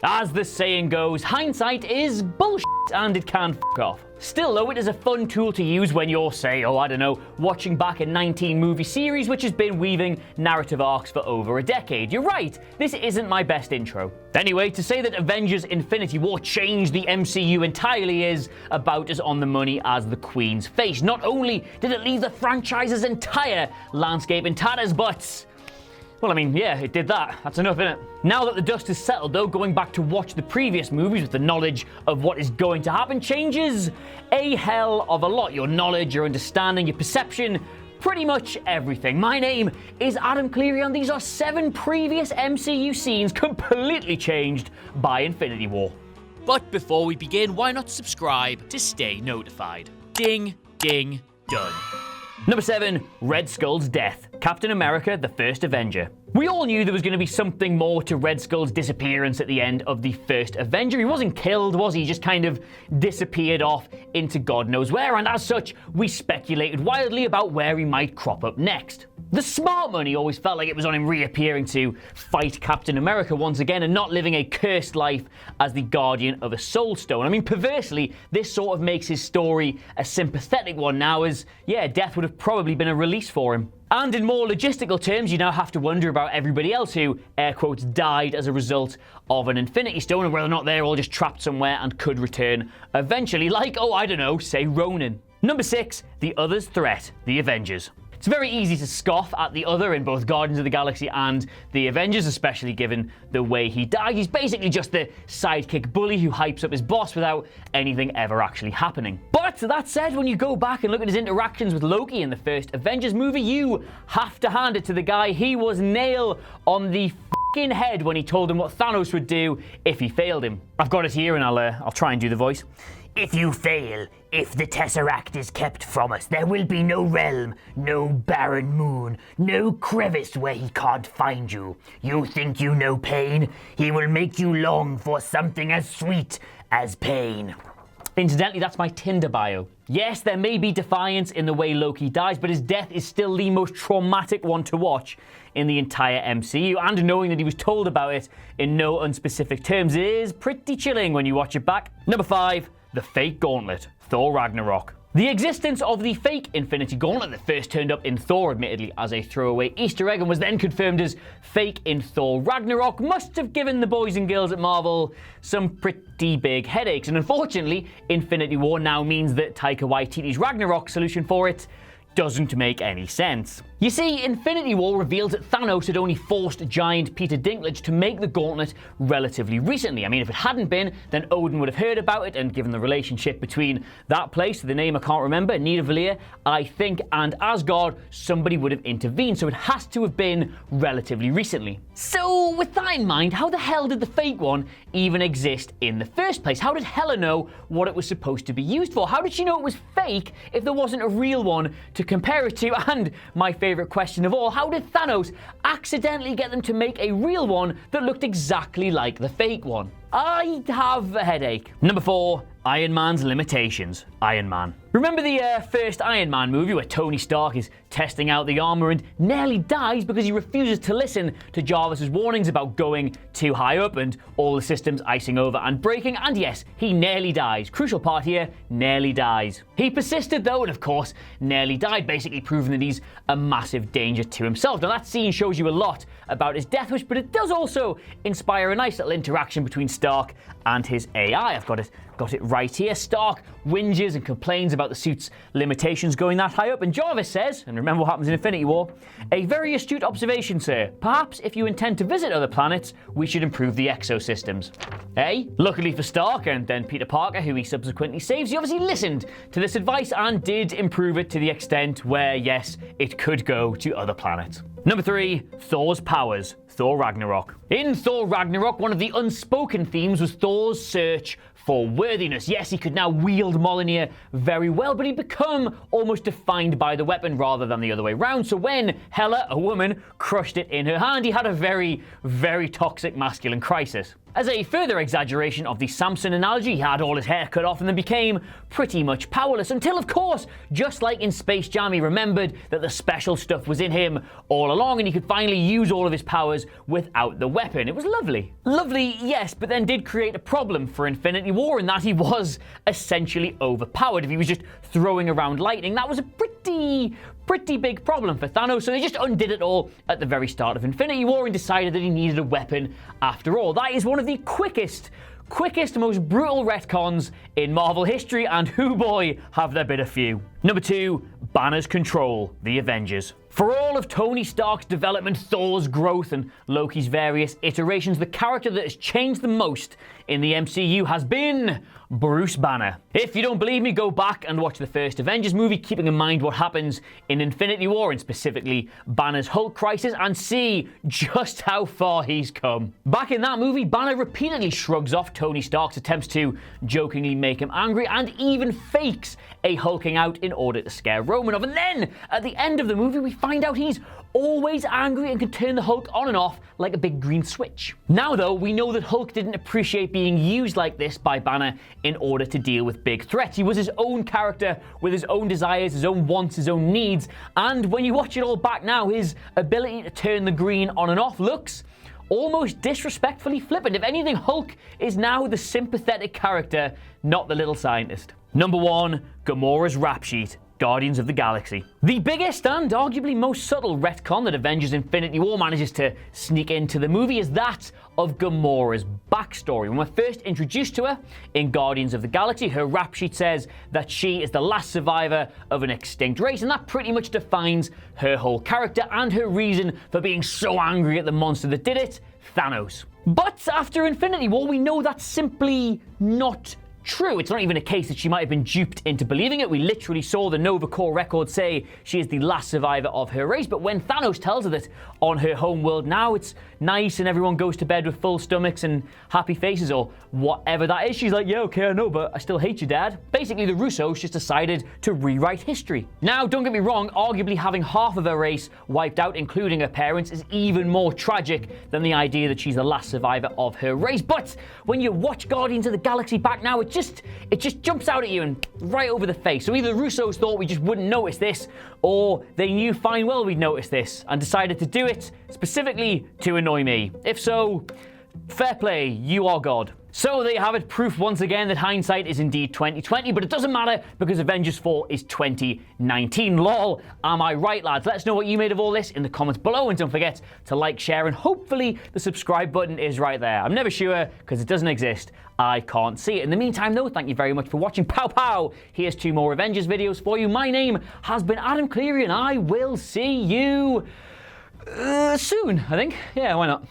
As the saying goes, hindsight is bullshit and it can f*** off. Still though, it is a fun tool to use when you're, say, watching back a 19-movie series which has been weaving narrative arcs for over a decade. You're right, this isn't my best intro. Anyway, to say that Avengers Infinity War changed the MCU entirely is about as on the money as the Queen's face. Not only did it leave the franchise's entire landscape in tatters, but... well, I mean, yeah, it did that. That's enough, innit? Now that the dust has settled, though, going back to watch the previous movies with the knowledge of what is going to happen changes a hell of a lot. Your knowledge, your understanding, your perception, pretty much everything. My name is Adam Cleary, and these are 7 previous MCU scenes completely changed by Infinity War. But before we begin, why not subscribe to stay notified? Ding, ding, done. Number 7, Red Skull's death. Captain America, the first Avenger. We all knew there was going to be something more to Red Skull's disappearance at the end of the first Avenger. He wasn't killed, was he? He just kind of disappeared off into God knows where, and as such, we speculated wildly about where he might crop up next. The smart money always felt like it was on him reappearing to fight Captain America once again and not living a cursed life as the guardian of a soul stone. I mean, perversely, this sort of makes his story a sympathetic one now, as, yeah, death would have probably been a release for him. And in more logistical terms, you now have to wonder about everybody else who, air quotes, died as a result of an Infinity Stone, and whether or not they're all just trapped somewhere and could return eventually, like, say Ronan. Number 6, the other's threat, the Avengers. It's very easy to scoff at the other in both Guardians of the Galaxy and the Avengers, especially given the way he died. He's basically just the sidekick bully who hypes up his boss without anything ever actually happening. But that said, when you go back and look at his interactions with Loki in the first Avengers movie, you have to hand it to the guy. He was nail on the f***ing head when he told him what Thanos would do if he failed him. I've got it here and I'll try and do the voice. If you fail, if the Tesseract is kept from us, there will be no realm, no barren moon, no crevice where he can't find you. You think you know pain? He will make you long for something as sweet as pain. Incidentally, that's my Tinder bio. Yes, there may be defiance in the way Loki dies, but his death is still the most traumatic one to watch in the entire MCU, and knowing that he was told about it in no unspecific terms is pretty chilling when you watch it back. Number 5, the fake gauntlet, Thor Ragnarok. The existence of the fake Infinity Gauntlet that first turned up in Thor, admittedly as a throwaway Easter egg, and was then confirmed as fake in Thor Ragnarok, must have given the boys and girls at Marvel some pretty big headaches. And unfortunately, Infinity War now means that Taika Waititi's Ragnarok solution for it doesn't make any sense. You see, Infinity War reveals that Thanos had only forced giant Peter Dinklage to make the gauntlet relatively recently. I mean, if it hadn't been, then Odin would have heard about it, and given the relationship between that place, the name I can't remember, Nidavellir, I think, and Asgard, somebody would have intervened, so it has to have been relatively recently. So, with that in mind, how the hell did the fake one even exist in the first place? How did Hela know what it was supposed to be used for? How did she know it was fake if there wasn't a real one to compare it to? And my favorite question of all, how did Thanos accidentally get them to make a real one that looked exactly like the fake one? I have a headache. Number 4, Iron Man's limitations. Iron Man. Remember the first Iron Man movie where Tony Stark is testing out the armor and nearly dies because he refuses to listen to Jarvis's warnings about going too high up and all the systems icing over and breaking, and yes, he nearly dies. Crucial part here, nearly dies. He persisted though, and of course, nearly died, basically proving that he's a massive danger to himself. Now that scene shows you a lot about his death wish, but it does also inspire a nice little interaction between Stark and his AI. I've got it right here. Stark whinges and complains about the suit's limitations going that high up, and Jarvis says, and remember what happens in Infinity War, "A very astute observation, sir. Perhaps if you intend to visit other planets, we should improve the exosystems." Luckily for Stark, and then Peter Parker, who he subsequently saves, he obviously listened to this advice and did improve it to the extent where, yes, it could go to other planets. Number 3, Thor's powers, Thor Ragnarok. In Thor Ragnarok, one of the unspoken themes was Thor's search for worthiness. Yes, he could now wield Mjolnir very well, but he'd become almost defined by the weapon rather than the other way around. So when Hela, a woman, crushed it in her hand, he had a very, very toxic masculine crisis. As a further exaggeration of the Samson analogy, he had all his hair cut off and then became pretty much powerless until, of course, just like in Space Jam, he remembered that the special stuff was in him all along and he could finally use all of his powers without the weapon. It was lovely. Lovely, yes, but then did create a problem for Infinity War in that he was essentially overpowered. If he was just throwing around lightning, that was a pretty big problem for Thanos, so they just undid it all at the very start of Infinity War and decided that he needed a weapon after all. That is one of the quickest, most brutal retcons in Marvel history, and hoo boy, have there been a few. Number 2, Banner's control, the Avengers. For all of Tony Stark's development, Thor's growth, and Loki's various iterations, the character that has changed the most in the MCU has been Bruce Banner. If you don't believe me, go back and watch the first Avengers movie, keeping in mind what happens in Infinity War, and specifically Banner's Hulk crisis, and see just how far he's come. Back in that movie, Banner repeatedly shrugs off Tony Stark's attempts to jokingly make him angry, and even fakes a hulking out in order to scare Roman off. And then, at the end of the movie, we find out he's always angry and can turn the Hulk on and off like a big green switch. Now though, we know that Hulk didn't appreciate being used like this by Banner in order to deal with big threats. He was his own character with his own desires, his own wants, his own needs, and when you watch it all back now, his ability to turn the green on and off looks almost disrespectfully flippant. If anything, Hulk is now the sympathetic character, not the little scientist. Number 1, Gamora's rap sheet. Guardians of the Galaxy. The biggest and arguably most subtle retcon that Avengers Infinity War manages to sneak into the movie is that of Gamora's backstory. When we're first introduced to her in Guardians of the Galaxy, her rap sheet says that she is the last survivor of an extinct race, and that pretty much defines her whole character and her reason for being so angry at the monster that did it, Thanos. But after Infinity War, we know that's simply not true. It's not even a case that she might have been duped into believing it. We literally saw the Nova Corps record say she is the last survivor of her race, but when Thanos tells her that on her home world now it's nice and everyone goes to bed with full stomachs and happy faces or whatever that is, she's like, yeah, okay, I know, but I still hate you, Dad. Basically, the Russos just decided to rewrite history. Now, don't get me wrong, arguably having half of her race wiped out, including her parents, is even more tragic than the idea that she's the last survivor of her race. But when you watch Guardians of the Galaxy back now, it just jumps out at you and right over the face. So either the Russos thought we just wouldn't notice this, or they knew fine well we'd notice this and decided to do it specifically to annoy me. If so, fair play, you are God. So there you have it, proof once again that hindsight is indeed 2020, but it doesn't matter because Avengers 4 is 2019. Lol, am I right, lads? Let us know what you made of all this in the comments below, and don't forget to like, share, and hopefully the subscribe button is right there. I'm never sure because it doesn't exist. I can't see it. In the meantime, though, thank you very much for watching. Pow pow! Here's 2 more Avengers videos for you. My name has been Adam Cleary, and I will see you soon, I think. Yeah, why not?